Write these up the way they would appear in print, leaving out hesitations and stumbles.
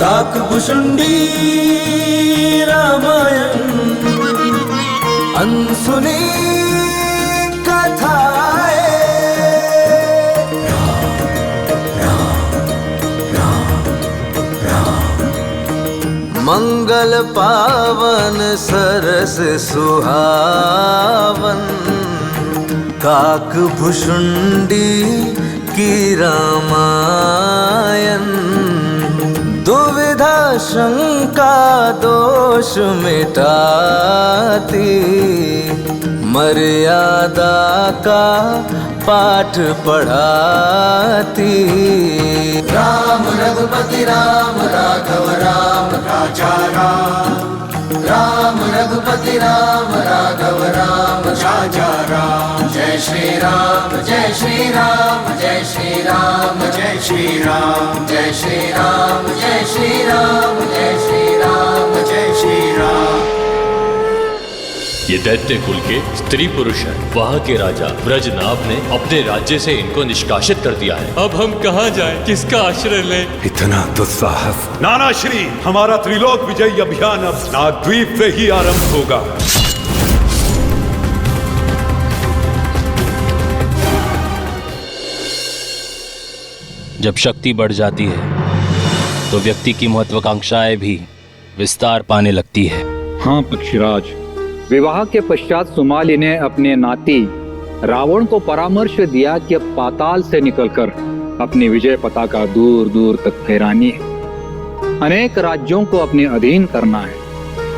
काकभुशुंडी रामायण अनसुनी कथाएं। मंगल पावन सरस सुहावन काकभुशुंडी की रामायण। दुविधा शंका दोष मिटाती मर्यादा का पाठ पढ़ाती। राम रघुपति राम राघव राम राजा राम। राम रघुपति राम राघव राम राजा राम। जय श्री राम जय श्री राम जय श्री राम जय श्री राम जय श्री राम जय श्री राम जय श्री राम जय श्री राम। ये दैत्य कुल के स्त्री पुरुष हैं। वहाँ के राजा ब्रजनाभ ने अपने राज्य से इनको निष्कासित कर दिया है। अब हम कहाँ जाएं? किसका आश्रय लें? इतना दुस्साहस। नाना श्री, हमारा त्रिलोक विजयी अभियान अब नागद्वीप से ही आरंभ होगा। जब शक्ति बढ़ जाती है तो व्यक्ति की महत्वाकांक्षाएं भी विस्तार पाने लगती है। हाँ पक्षीराज, विवाह के पश्चात सुमाली ने अपने नाती रावण को परामर्श दिया कि अब पाताल से निकलकर अपनी विजय पताका दूर दूर तक फहरानी है, अनेक राज्यों को अपने अधीन करना है।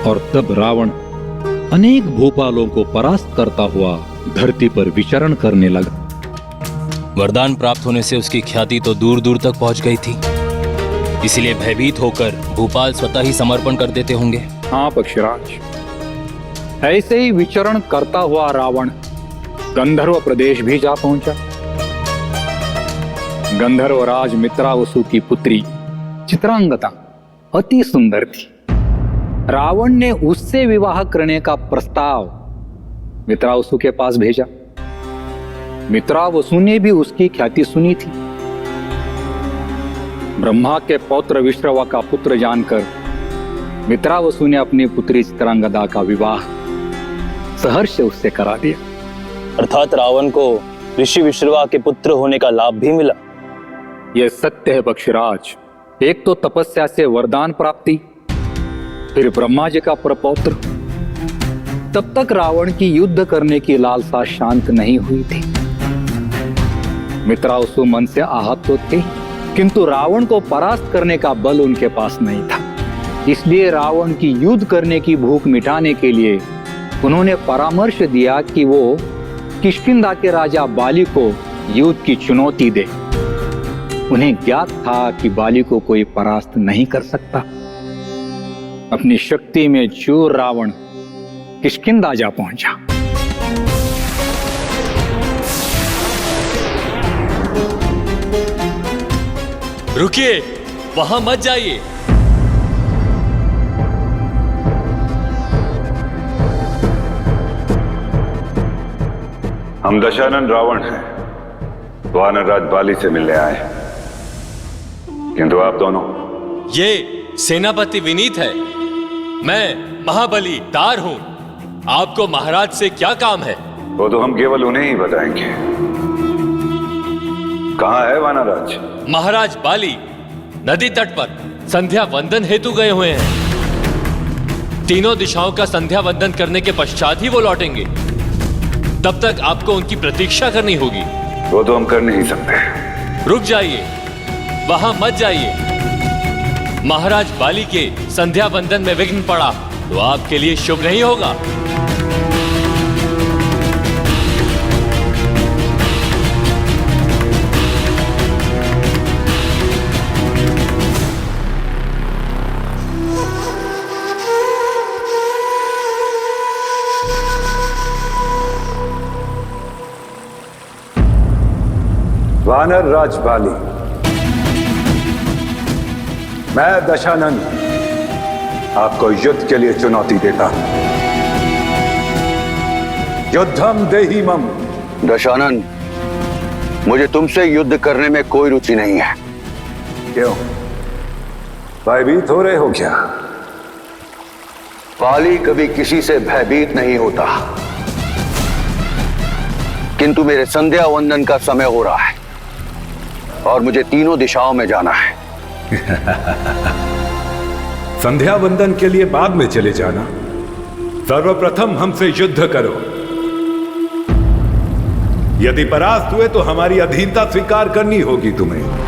और तब रावण अनेक भूपालों को परास्त करता हुआ धरती पर विचरण करने लगा। वरदान प्राप्त होने से उसकी ख्याति तो दूर दूर तक पहुंच गई थी, इसलिए भयभीत होकर भूपाल स्वतः ही समर्पण कर देते होंगे। हाँ पक्षीराज, ऐसे ही विचरण करता हुआ रावण गंधर्व प्रदेश भी जा पहुंचा। गंधर्वराज मित्रावसु की पुत्री चित्रांगदा अति सुंदर थी। रावण ने उससे विवाह करने का प्रस्ताव मित्रावसु के पास भेजा। मित्रावसु ने भी उसकी ख्याति सुनी थी। ब्रह्मा के पौत्र विश्रवा का पुत्र जानकर मित्रावसु ने अपनी पुत्री चित्रांगदा का विवाह सहर्ष से उससे करा दिया। अर्थात रावण को ऋषि विश्रवा के पुत्र होने का लाभ भी मिला। यह सत्य है पक्षीराज। एक तो तपस्या से वरदान प्राप्ति, फिर ब्रह्मा जी का प्रपौत्र। तब तक रावण की युद्ध करने की लालसा शांत नहीं हुई थी। मित्रावसु मन से आहत तो थे, किंतु रावण को परास्त करने का बल उनके पास नहीं था। इसलिए रावण की युद्ध करने की भूख मिटाने के लिए उन्होंने परामर्श दिया कि वो किष्किंधा के राजा बाली को युद्ध की चुनौती दे। उन्हें ज्ञात था कि बाली को कोई परास्त नहीं कर सकता। अपनी शक्ति में चूर रावण किष्किंधा जा पहुंचा। रुकिए, वहां मत जाइए। हम दशानन रावण हैं, वानरराज बाली से मिलने आए हैं। किंतु आप दोनों? ये सेनापति विनीत है। मैं महाबली तार हूं। आपको महाराज से क्या काम है? वो तो हम केवल उन्हें ही बताएंगे। कहाँ है वानरराज? महाराज बाली नदी तट पर संध्या वंदन हेतु गए हुए हैं। तीनों दिशाओं का संध्या वंदन करने के पश्चात ही वो लौटेंगे। तब तक आपको उनकी प्रतीक्षा करनी होगी। वो तो हम कर नहीं सकते। रुक जाइए, वहां मत जाइए। महाराज बाली के संध्या वंदन में विघ्न पड़ा तो आपके लिए शुभ नहीं होगा। वानरराज बाली, मैं दशानन आपको युद्ध के लिए चुनौती देता हूं। युद्धम देहिमम। दशानन, मुझे तुमसे युद्ध करने में कोई रुचि नहीं है। क्यों? भयभीत हो रहे हो क्या? बाली कभी किसी से भयभीत नहीं होता, किंतु मेरे संध्या वंदन का समय हो रहा है और मुझे तीनों दिशाओं में जाना है। संध्या वंदन के लिए बाद में चले जाना। सर्वप्रथम हमसे युद्ध करो। यदि परास्त हुए तो हमारी अधीनता स्वीकार करनी होगी तुम्हें।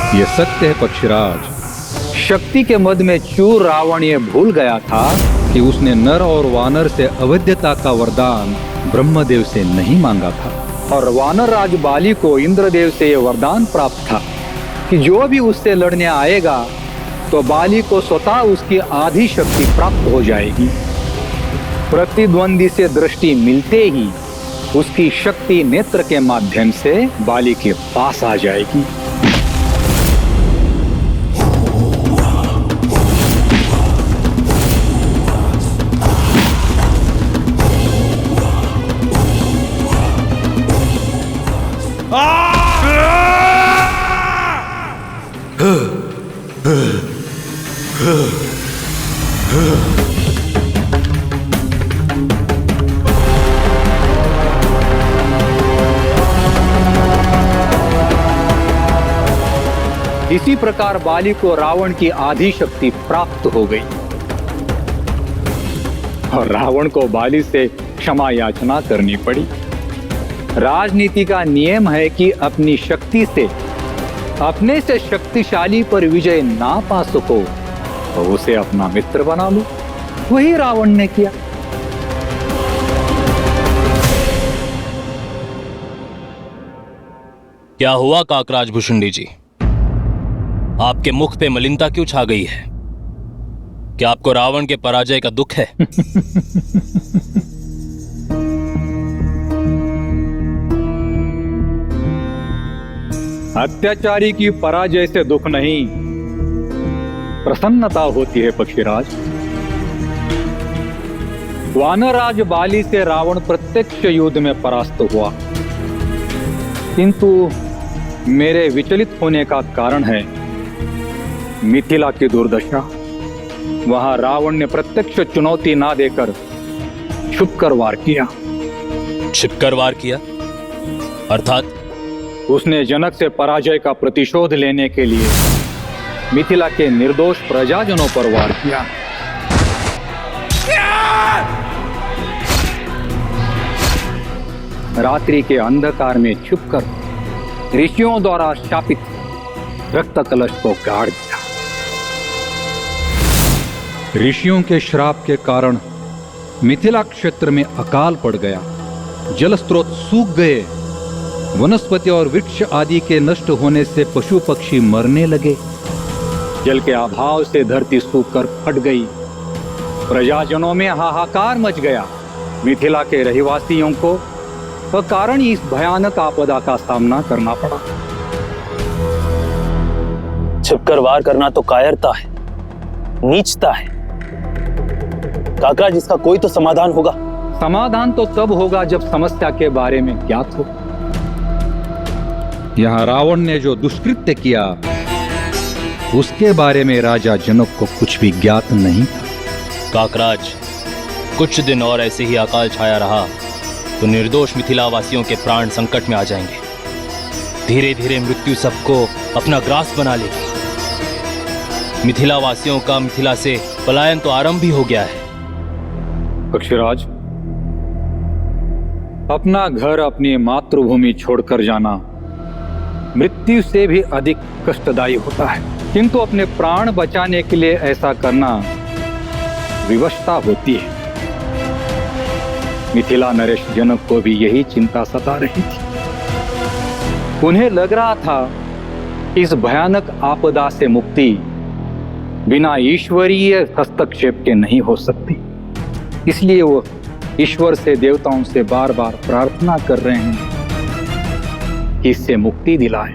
ये सत्य है पक्षीराज। शक्ति के मद में चूर रावण ये भूल गया था कि उसने नर और वानर से अवध्यता का वरदान ब्रह्मदेव से नहीं मांगा था, और वानर राज बाली को इंद्रदेव से यह वरदान प्राप्त था कि जो भी उससे लड़ने आएगा तो बाली को स्वतः उसकी आधी शक्ति प्राप्त हो जाएगी। प्रतिद्वंदी से दृष्टि मिलते ही उसकी शक्ति नेत्र के माध्यम से बाली के पास आ जाएगी। इसी प्रकार बाली को रावण की आधी शक्ति प्राप्त हो गई और रावण को बाली से क्षमा याचना करनी पड़ी। राजनीति का नियम है कि अपनी शक्ति से अपने से शक्तिशाली पर विजय ना पा सको तो उसे अपना मित्र बना लो। वही रावण ने किया। क्या हुआ काकराज भुषुंडी जी? आपके मुख पे मलिनता क्यों छा गई है? क्या आपको रावण के पराजय का दुख है? अत्याचारी की पराजय से दुख नहीं, प्रसन्नता होती है पक्षीराज। वानरराज बाली से रावण प्रत्यक्ष युद्ध में परास्त हुआ, किंतु मेरे विचलित होने का कारण है मिथिला की दुर्दशा। वहां रावण ने प्रत्यक्ष चुनौती ना देकर छुपकर वार किया। छिपकर वार किया अर्थात? उसने जनक से पराजय का प्रतिशोध लेने के लिए मिथिला के निर्दोष प्रजाजनों पर वार किया। रात्रि के अंधकार में छुपकर ऋषियों द्वारा शापित रक्त कलश को गाड़ दिया। ऋषियों के श्राप के कारण मिथिला क्षेत्र में अकाल पड़ गया, जल स्रोत सूख गए, वनस्पति और वृक्ष आदि के नष्ट होने से पशु पक्षी मरने लगे, जल के अभाव से धरती सूखकर फट गई, प्रजाजनों में हाहाकार मच गया। मिथिला के रहवासियों को अकारण इस भयानक आपदा का सामना करना पड़ा। छिपकर वार करना तो कायरता है, नीचता है। काका, जिसका कोई तो समाधान होगा। समाधान तो तब होगा जब समस्या के बारे में ज्ञात हो। यहाँ रावण ने जो दुष्कृत्य किया उसके बारे में राजा जनक को कुछ भी ज्ञात नहीं था। काकराज, कुछ दिन और ऐसे ही अकाल छाया रहा तो निर्दोष मिथिलावासियों के प्राण संकट में आ जाएंगे। धीरे धीरे मृत्यु सबको अपना ग्रास बना लेगी। मिथिलावासियों का मिथिला से पलायन तो आरंभ भी हो गया है। पक्षीराज, अपना घर, अपनी मातृभूमि छोड़कर जाना मृत्यु से भी अधिक कष्टदायी होता है, किंतु अपने प्राण बचाने के लिए ऐसा करना विवशता होती है। मिथिला नरेश जनक को भी यही चिंता सता रही थी। उन्हें लग रहा था इस भयानक आपदा से मुक्ति बिना ईश्वरीय हस्तक्षेप के नहीं हो सकती। इसलिए वो ईश्वर से, देवताओं से बार बार प्रार्थना कर रहे हैं कि इससे मुक्ति दिलाए।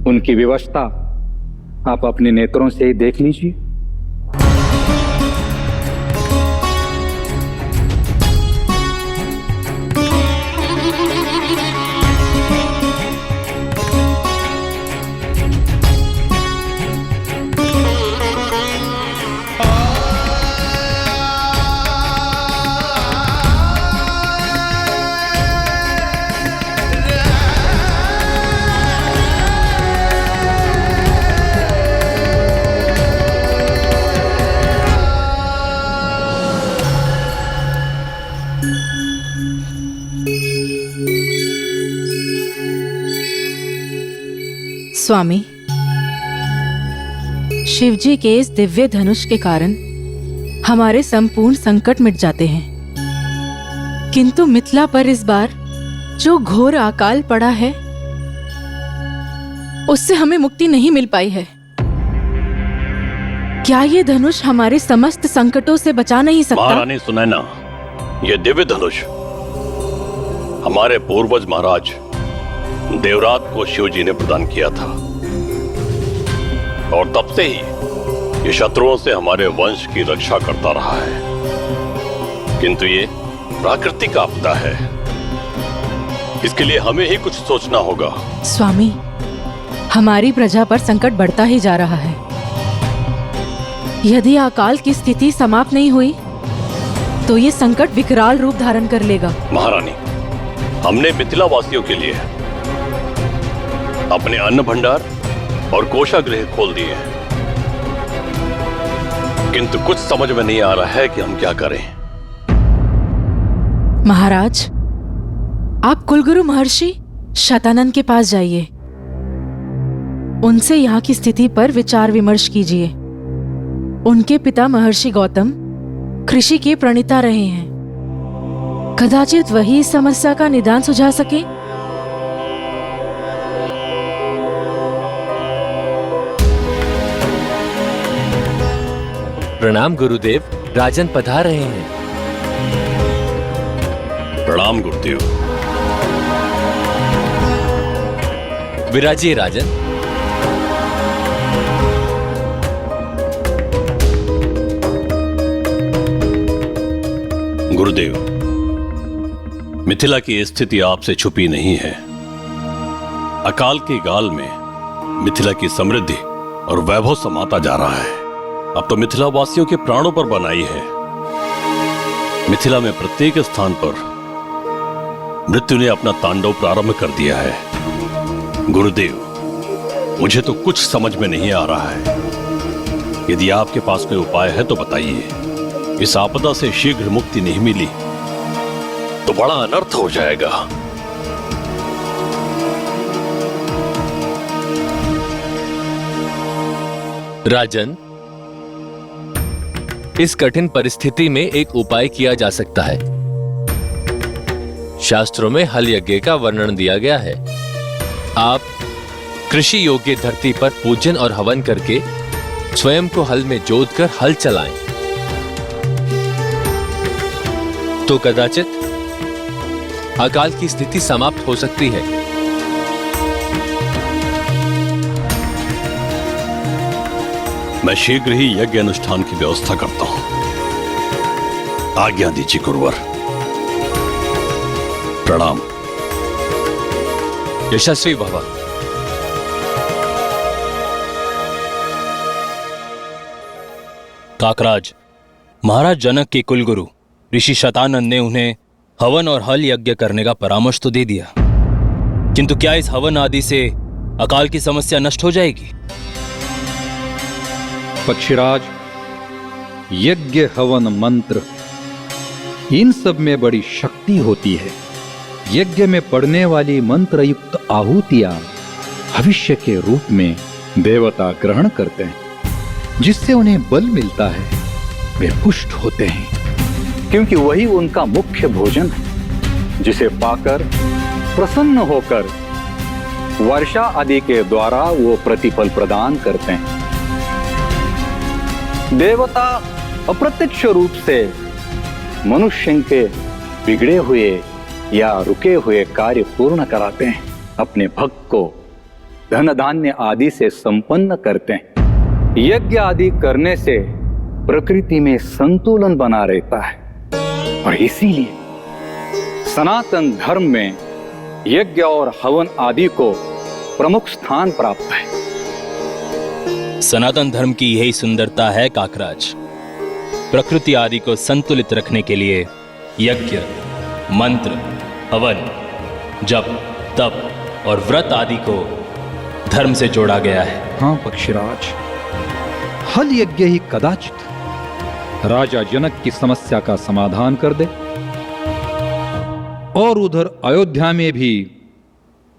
उनकी विवशता आप अपने नेत्रों से ही देख लीजिए। स्वामी, शिवजी के इस दिव्य धनुष के कारण हमारे संपूर्ण संकट मिट जाते हैं, किंतु मिथिला पर इस बार जो घोर अकाल पड़ा है उससे हमें मुक्ति नहीं मिल पाई है। क्या ये धनुष हमारे समस्त संकटों से बचा नहीं सकता? महारानी सुनैना, ये दिव्य धनुष हमारे पूर्वज महाराज देवरात को शिवजी ने प्रदान किया था और तब से ही ये शत्रुओं से हमारे वंश की रक्षा करता रहा है। किंतु ये प्राकृतिक आपदा है, इसके लिए हमें ही कुछ सोचना होगा। स्वामी, हमारी प्रजा पर संकट बढ़ता ही जा रहा है। यदि अकाल की स्थिति समाप्त नहीं हुई तो ये संकट विकराल रूप धारण कर लेगा। महारानी, हमने मिथिला वासियों के लिए अपने अन्न भंडार और कोषागृह खोल दिए हैं, किंतु कुछ समझ में नहीं आ रहा है कि हम क्या करें। महाराज, आप कुलगुरु महर्षि शतानंद के पास जाइए, उनसे यहाँ की स्थिति पर विचार विमर्श कीजिए। उनके पिता महर्षि गौतम कृषि के प्रणेता रहे हैं, कदाचित वही इस समस्या का निदान सुझा सके। प्रणाम गुरुदेव, राजन पधार रहे हैं। प्रणाम गुरुदेव। विराजिए राजन। गुरुदेव, मिथिला की स्थिति आपसे छुपी नहीं है। अकाल के गाल में मिथिला की समृद्धि और वैभव समाता जा रहा है। अब तो मिथिला वासियों के प्राणों पर बनाई है। मिथिला में प्रत्येक स्थान पर मृत्यु ने अपना तांडव प्रारंभ कर दिया है। गुरुदेव, मुझे तो कुछ समझ में नहीं आ रहा है। यदि आपके पास कोई उपाय है तो बताइए। इस आपदा से शीघ्र मुक्ति नहीं मिली तो बड़ा अनर्थ हो जाएगा। राजन, इस कठिन परिस्थिति में एक उपाय किया जा सकता है। शास्त्रों में हल यज्ञ का वर्णन दिया गया है। आप कृषि योग्य धरती पर पूजन और हवन करके स्वयं को हल में जोतकर हल चलाएं, तो कदाचित अकाल की स्थिति समाप्त हो सकती है। मैं शीघ्र ही यज्ञ अनुष्ठान की व्यवस्था करता हूं। आज्ञा दीजिए गुरुवर। प्रणाम। यशस्वी भव। काकराज, महाराज जनक के कुलगुरु ऋषि शतानंद ने उन्हें हवन और हल यज्ञ करने का परामर्श तो दे दिया, किंतु क्या इस हवन आदि से अकाल की समस्या नष्ट हो जाएगी? पक्षीराज, यज्ञ हवन मंत्र इन सब में बड़ी शक्ति होती है। यज्ञ में पड़ने वाली मंत्र युक्त आहुतियां भविष्य के रूप में देवता ग्रहण करते हैं, जिससे उन्हें बल मिलता है, वे पुष्ट होते हैं, क्योंकि वही उनका मुख्य भोजन है, जिसे पाकर प्रसन्न होकर वर्षा आदि के द्वारा वो प्रतिफल प्रदान करते हैं। देवता अप्रत्यक्ष रूप से मनुष्य के बिगड़े हुए या रुके हुए कार्य पूर्ण कराते हैं, अपने भक्त को धन धान्य आदि से संपन्न करते हैं। यज्ञ आदि करने से प्रकृति में संतुलन बना रहता है, और इसीलिए सनातन धर्म में यज्ञ और हवन आदि को प्रमुख स्थान प्राप्त है। सनातन धर्म की यही सुंदरता है काकराज। प्रकृति आदि को संतुलित रखने के लिए यज्ञ, मंत्र, हवन, जप, तप और व्रत आदि को धर्म से जोड़ा गया है। हाँ पक्षीराज, हल यज्ञ ही कदाचित राजा जनक की समस्या का समाधान कर दे, और उधर अयोध्या में भी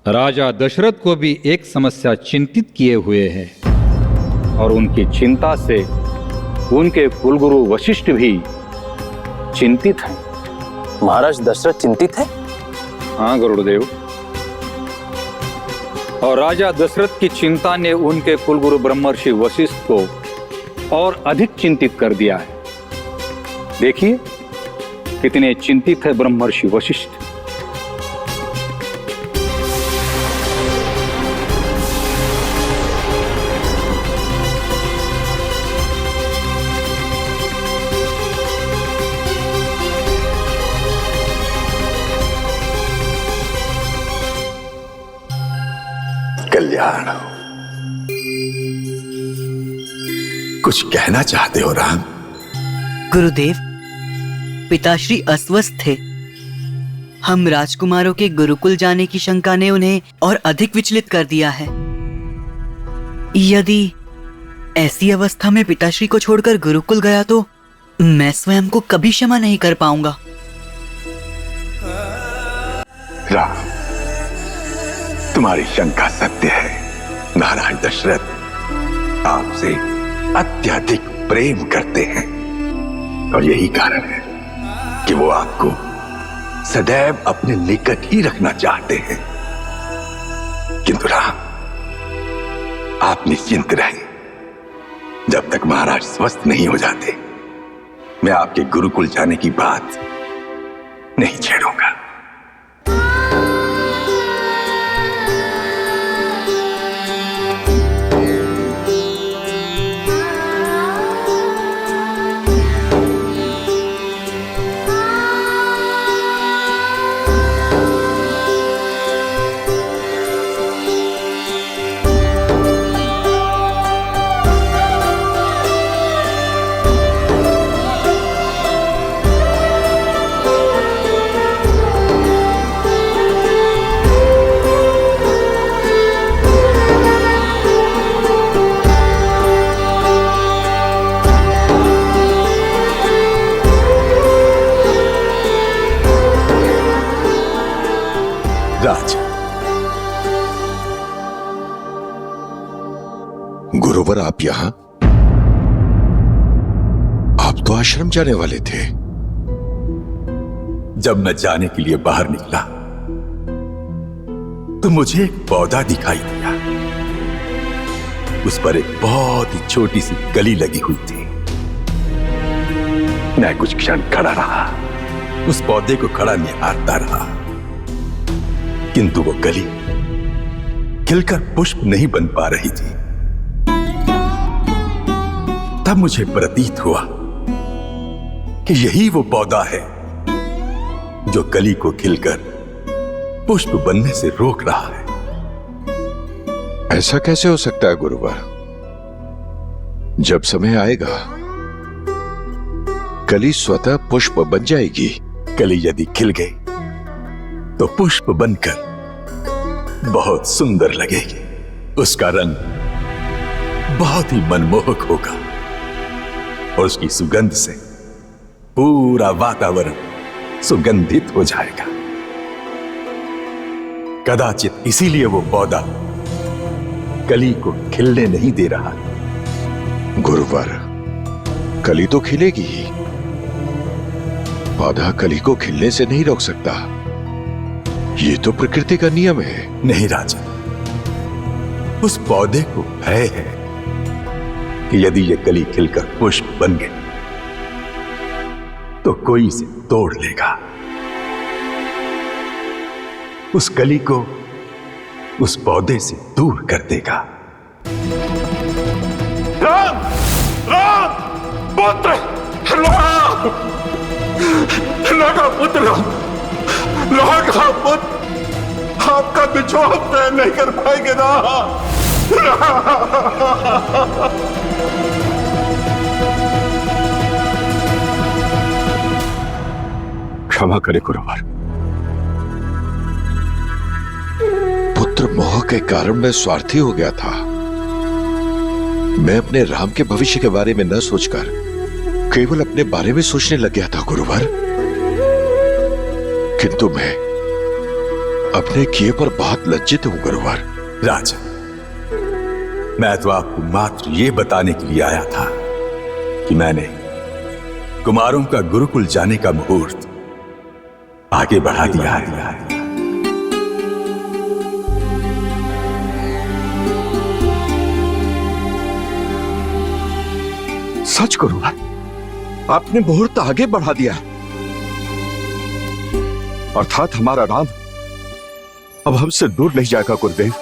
राजा दशरथ को भी एक समस्या चिंतित किए हुए है, और उनकी चिंता से उनके कुलगुरु वशिष्ठ भी चिंतित हैं। महाराज दशरथ चिंतित है? हाँ गुरुदेव, और राजा दशरथ की चिंता ने उनके कुलगुरु ब्रह्मर्षि वशिष्ठ को और अधिक चिंतित कर दिया है। देखिए कितने चिंतित है ब्रह्मर्षि वशिष्ठ। कल्याण, कुछ कहना चाहते हो राम? गुरुदेव, पिताश्री अस्वस्थ थे। हम राजकुमारों के गुरुकुल जाने की शंका ने उन्हें और अधिक विचलित कर दिया है। यदि ऐसी अवस्था में पिताश्री को छोड़कर गुरुकुल गया तो मैं स्वयं को कभी क्षमा नहीं कर पाऊंगा। राम, तुम्हारी शंका सत्य है। महाराज दशरथ आपसे अत्यधिक प्रेम करते हैं, और यही कारण है कि वो आपको सदैव अपने निकट ही रखना चाहते हैं। किंतु राम, आप निश्चिंत रहें। जब तक महाराज स्वस्थ नहीं हो जाते, मैं आपके गुरुकुल जाने की बात नहीं छेड़ूंगा। राज, गुरुवर आप यहां? आप तो आश्रम जाने वाले थे। जब मैं जाने के लिए बाहर निकला तो मुझे एक पौधा दिखाई दिया। उस पर एक बहुत ही छोटी सी कली लगी हुई थी। मैं कुछ क्षण खड़ा रहा, उस पौधे को खड़ा निहारता रहा, किंतु वो कली खिलकर पुष्प नहीं बन पा रही थी। तब मुझे प्रतीत हुआ कि यही वो पौधा है जो कली को खिलकर पुष्प बनने से रोक रहा है। ऐसा कैसे हो सकता है गुरुवर? जब समय आएगा कली स्वतः पुष्प बन जाएगी। कली यदि खिल गई तो पुष्प बनकर बहुत सुंदर लगेगी। उसका रंग बहुत ही मनमोहक होगा और उसकी सुगंध से पूरा वातावरण सुगंधित हो जाएगा। कदाचित इसीलिए वो पौधा कली को खिलने नहीं दे रहा। गुरुवर, कली तो खिलेगी ही, पौधा कली को खिलने से नहीं रोक सकता। ये तो प्रकृति का नियम है। नहीं राजा, उस पौधे को भय है कि यदि ये कली खिलकर पुष्प बन गई तो कोई इसे तोड़ लेगा। उस कली को उस पौधे से दूर कर देगा। राम! राम! पुत्र! राम! लौटा पुत्र! लौटा पुत्र! आपका बिछोह तय नहीं कर पाएंगे ना। क्षमा करे गुरुवर। पुत्र मोह के कारण मैं स्वार्थी हो गया था। मैं अपने राम के भविष्य के बारे में न सोचकर केवल अपने बारे में सोचने लग गया था गुरुवर। किंतु मैं अपने किए पर बहुत लज्जित हूं गुरुवर। राजा, मैं तो आपको मात्र ये बताने के लिए आया था कि मैंने कुमारों का गुरुकुल जाने का मुहूर्त आगे बढ़ा दिया है। सच गुरुवर, आपने मुहूर्त आगे बढ़ा दिया। अर्थात हमारा राम अब हमसे दूर नहीं जाएगा गुरुदेव।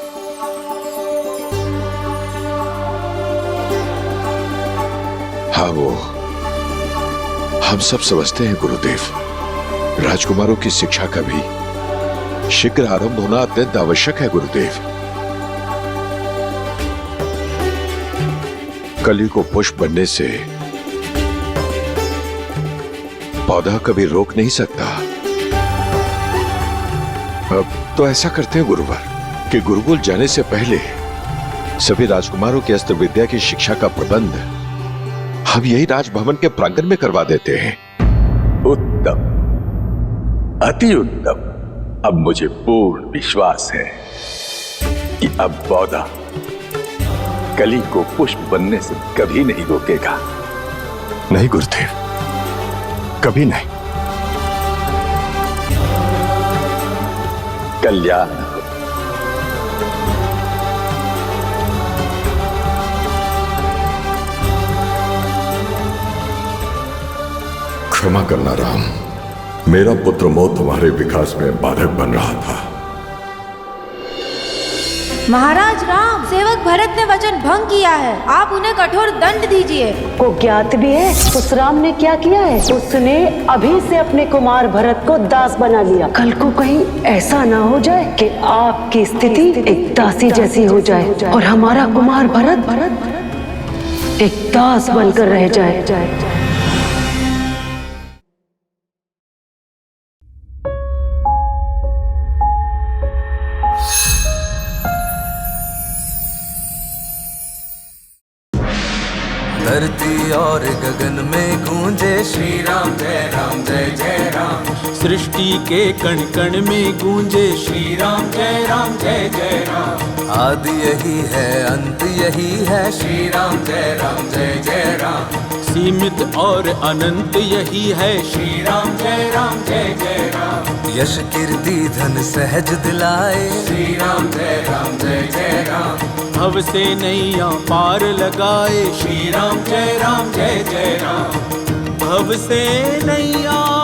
हाँ, वो हम सब समझते हैं गुरुदेव। राजकुमारों की शिक्षा का भी शीघ्र आरंभ होना अत्यंत आवश्यक है गुरुदेव। कली को पुष्प बनने से पौधा कभी रोक नहीं सकता। अब तो ऐसा करते हैं गुरुवर कि गुरुकुल जाने से पहले सभी राजकुमारों की अस्त्र विद्या की शिक्षा का प्रबंध हम यही राजभवन के प्रांगण में करवा देते हैं। उत्तम, अति उत्तम। अब मुझे पूर्ण विश्वास है कि अब पौधा कली को पुष्प बनने से कभी नहीं रोकेगा। नहीं गुरुदेव, कभी नहीं। कल्याण। क्षमा करना राम, मेरा पुत्र मोह तुम्हारे विकास में बाधक बन रहा था। महाराज राम, सेवक भरत ने वचन भंग किया है, आप उन्हें कठोर दंड दीजिए। को ज्ञात भी है उस राम ने क्या किया है। उसने अभी से अपने कुमार भरत को दास बना लिया। कल को कहीं ऐसा ना हो जाए कि आपकी स्थिति एक दासी जैसी हो जाए और हमारा कुमार भरत एक दास बनकर रह जाए। धरती और गगन में गूंजे श्री राम जय जय राम। सृष्टि के कण कण में गूंजे श्री राम जय जय राम। आदि यही है, अंत यही है, श्री राम जय जय राम। असीमित और अनंत यही है श्री राम जय जय राम। यश कीर्ति धन सहज दिलाए श्री राम जय राम। भव से नैया पार लगाए श्री राम जय राम। भव से नैया